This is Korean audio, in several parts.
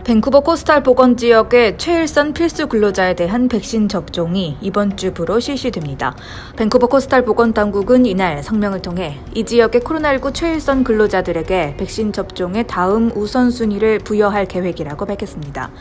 밴쿠버 코스탈 보건지역의 최일선 필수 근로자에 대한 백신 접종이 이번 주부로 실시됩니다. 밴쿠버 코스탈 보건당국은 이날 성명을 통해 이 지역의 코로나19 최일선 근로자들에게 백신 접종의 다음 우선순위를 부여할 계획이라고 밝혔습니다.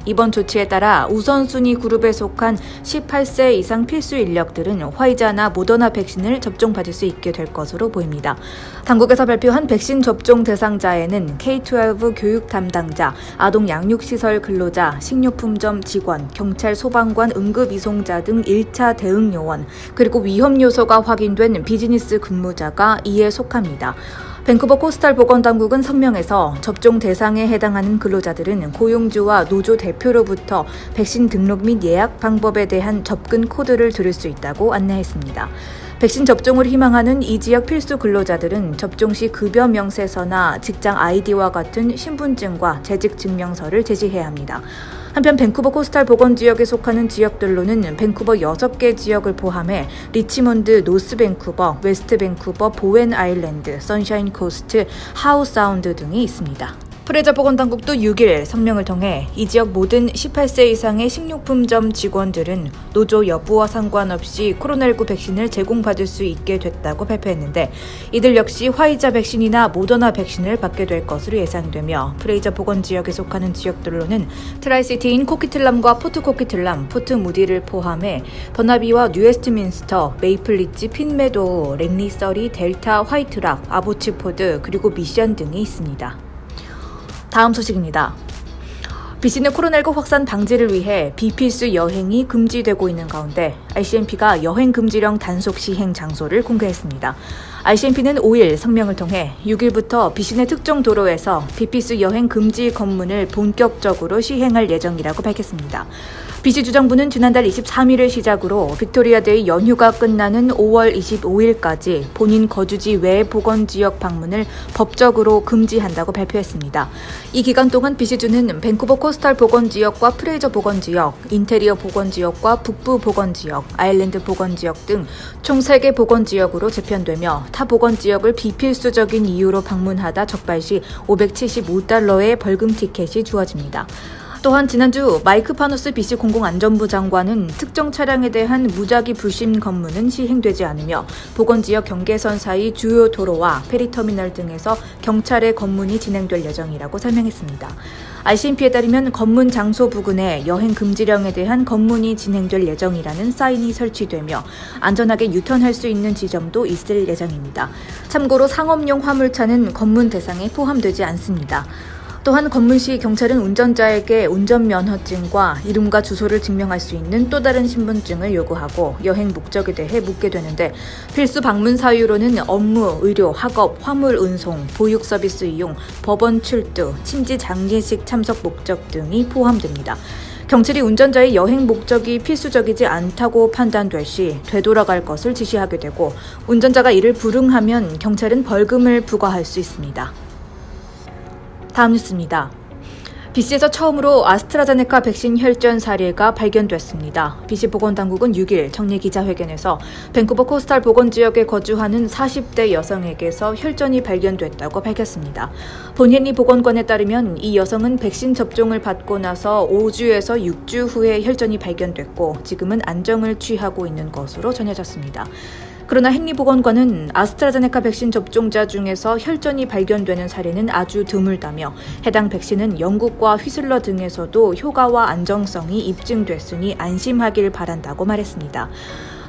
이번 조치에 따라 우선순위 그룹에 속한 18세 이상 필수 인력들은 화이자나 모더나 백신을 접종받을 수 있게 될 것으로 보입니다. 당국에서 발표한 백신 접종 대상자에는 K-12 교육 담당자, 아동 양육시설 근로자, 식료품점 직원, 경찰 소방관 응급이송자 등 1차 대응 요원, 그리고 위험 요소가 확인된 비즈니스 근무자가 이에 속합니다. 밴쿠버 코스탈 보건당국은 성명에서 접종 대상에 해당하는 근로자들은 고용주와 노조 대표로부터 백신 등록 및 예약 방법에 대한 접근 코드를 들을 수 있다고 안내했습니다. 백신 접종을 희망하는 이 지역 필수 근로자들은 접종 시 급여 명세서나 직장 아이디와 같은 신분증과 재직 증명서를 제시해야 합니다. 한편 밴쿠버 코스탈 보건지역에 속하는 지역들로는 밴쿠버 6개 지역을 포함해 리치몬드, 노스 밴쿠버, 웨스트 밴쿠버, 보웬 아일랜드, 선샤인 코스트, 하우 사운드 등이 있습니다. 프레저 보건당국도 6일 성명을 통해 이 지역 모든 18세 이상의 식료품점 직원들은 노조 여부와 상관없이 코로나19 백신을 제공받을 수 있게 됐다고 발표했는데 이들 역시 화이자 백신이나 모더나 백신을 받게 될 것으로 예상되며 프레이저 보건지역에 속하는 지역들로는 트라이시티인 코키틀람과 포트 코키틀람, 포트 무디를 포함해 버나비와 뉴웨스트민스터, 메이플리치, 핀메도우, 랭리서리, 델타, 화이트락, 아보츠포드, 그리고 미션 등이 있습니다. 다음 소식입니다. BC는 코로나19 확산 방지를 위해 비필수 여행이 금지되고 있는 가운데 RCMP가 여행 금지령 단속 시행 장소를 공개했습니다. RCMP는 5일 성명을 통해 6일부터 BC 내 특정 도로에서 비필수 여행 금지 검문을 본격적으로 시행할 예정이라고 밝혔습니다. BC 주정부는 지난달 23일을 시작으로 빅토리아데이 연휴가 끝나는 5월 25일까지 본인 거주지 외 보건지역 방문을 법적으로 금지한다고 발표했습니다. 이 기간 동안 BC주는 밴쿠버 코스탈 보건지역과 프레이저 보건지역, 인테리어 보건지역과 북부 보건지역, 아일랜드 보건지역 등 총 3개 보건지역으로 재편되며 타 보건지역을 비필수적인 이유로 방문하다 적발 시 $575의 벌금 티켓이 주어집니다. 또한 지난주 마이크 파노스 BC 공공안전부 장관은 특정 차량에 대한 무작위 불심 검문은 시행되지 않으며 보건지역 경계선 사이 주요 도로와 페리터미널 등에서 경찰의 검문이 진행될 예정이라고 설명했습니다. RCMP에 따르면 검문 장소 부근에 여행 금지령에 대한 검문이 진행될 예정이라는 사인이 설치되며 안전하게 유턴할 수 있는 지점도 있을 예정입니다. 참고로 상업용 화물차는 검문 대상에 포함되지 않습니다. 또한 검문 시 경찰은 운전자에게 운전면허증과 이름과 주소를 증명할 수 있는 또 다른 신분증을 요구하고 여행 목적에 대해 묻게 되는데 필수 방문 사유로는 업무, 의료, 학업, 화물 운송, 보육 서비스 이용, 법원 출두, 친지 장례식 참석 목적 등이 포함됩니다. 경찰이 운전자의 여행 목적이 필수적이지 않다고 판단될 시 되돌아갈 것을 지시하게 되고 운전자가 이를 불응하면 경찰은 벌금을 부과할 수 있습니다. 다음 뉴스입니다. BC에서 처음으로 아스트라제네카 백신 혈전 사례가 발견됐습니다. BC 보건당국은 6일 정례 기자회견에서 밴쿠버 코스탈 보건지역에 거주하는 40대 여성에게서 혈전이 발견됐다고 밝혔습니다. 본헨리 보건관에 따르면 이 여성은 백신 접종을 받고 나서 5주에서 6주 후에 혈전이 발견됐고 지금은 안정을 취하고 있는 것으로 전해졌습니다. 그러나 헨리 보건관은 아스트라제네카 백신 접종자 중에서 혈전이 발견되는 사례는 아주 드물다며 해당 백신은 영국과 휘슬러 등에서도 효과와 안정성이 입증됐으니 안심하길 바란다고 말했습니다.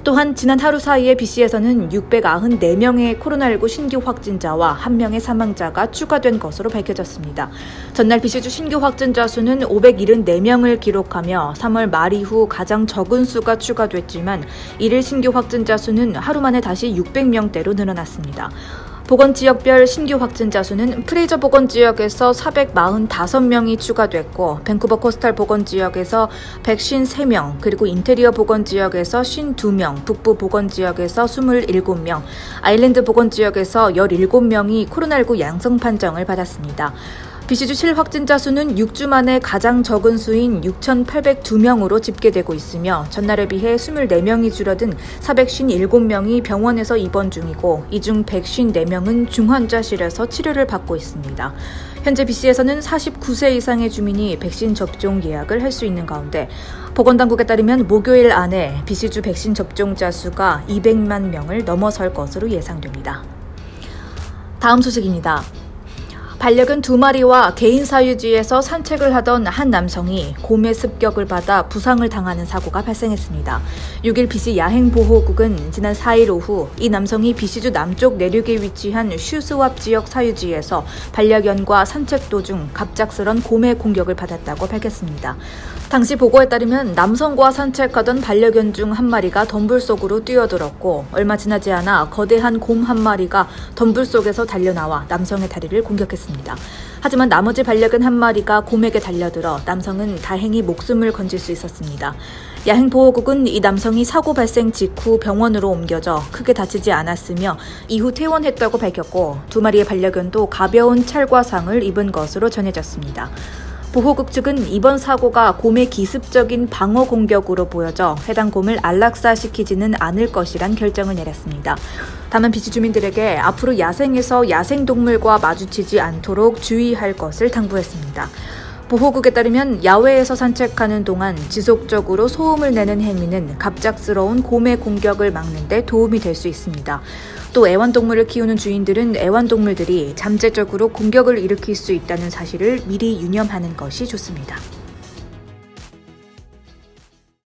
또한 지난 하루 사이에 BC에서는 694명의 코로나19 신규 확진자와 1명의 사망자가 추가된 것으로 밝혀졌습니다. 전날 BC주 신규 확진자 수는 574명을 기록하며 3월 말 이후 가장 적은 수가 추가됐지만 1일 신규 확진자 수는 하루 만에 다시 600명대로 늘어났습니다. 보건지역별 신규 확진자 수는 프레이저 보건지역에서 445명이 추가됐고 밴쿠버 코스탈 보건지역에서 153명, 그리고 인테리어 보건지역에서 52명, 북부 보건지역에서 27명, 아일랜드 보건지역에서 17명이 코로나19 양성 판정을 받았습니다. BC주 실확진자 수는 6주 만에 가장 적은 수인 6,802명으로 집계되고 있으며 전날에 비해 24명이 줄어든 457명이 병원에서 입원 중이고 이 중 154명은 중환자실에서 치료를 받고 있습니다. 현재 BC에서는 49세 이상의 주민이 백신 접종 예약을 할 수 있는 가운데 보건당국에 따르면 목요일 안에 BC주 백신 접종자 수가 200만 명을 넘어설 것으로 예상됩니다. 다음 소식입니다. 반려견 2마리와 개인 사유지에서 산책을 하던 한 남성이 곰의 습격을 받아 부상을 당하는 사고가 발생했습니다. 6일 BC 야행보호국은 지난 4일 오후 이 남성이 BC주 남쪽 내륙에 위치한 슈스왑 지역 사유지에서 반려견과 산책 도중 갑작스런 곰의 공격을 받았다고 밝혔습니다. 당시 보고에 따르면 남성과 산책하던 반려견 중 한 마리가 덤불 속으로 뛰어들었고 얼마 지나지 않아 거대한 곰 한 마리가 덤불 속에서 달려나와 남성의 다리를 공격했습니다. 하지만 나머지 반려견 한 마리가 곰에게 달려들어 남성은 다행히 목숨을 건질 수 있었습니다. 야행보호국은 이 남성이 사고 발생 직후 병원으로 옮겨져 크게 다치지 않았으며 이후 퇴원했다고 밝혔고 2마리의 반려견도 가벼운 찰과상을 입은 것으로 전해졌습니다. 보호국 측은 이번 사고가 곰의 기습적인 방어 공격으로 보여져 해당 곰을 안락사시키지는 않을 것이란 결정을 내렸습니다. 다만 BC 주민들에게 앞으로 야생에서 야생동물과 마주치지 않도록 주의할 것을 당부했습니다. 보호국에 따르면 야외에서 산책하는 동안 지속적으로 소음을 내는 행위는 갑작스러운 곰의 공격을 막는 데 도움이 될 수 있습니다. 또 애완동물을 키우는 주인들은 애완동물들이 잠재적으로 공격을 일으킬 수 있다는 사실을 미리 유념하는 것이 좋습니다.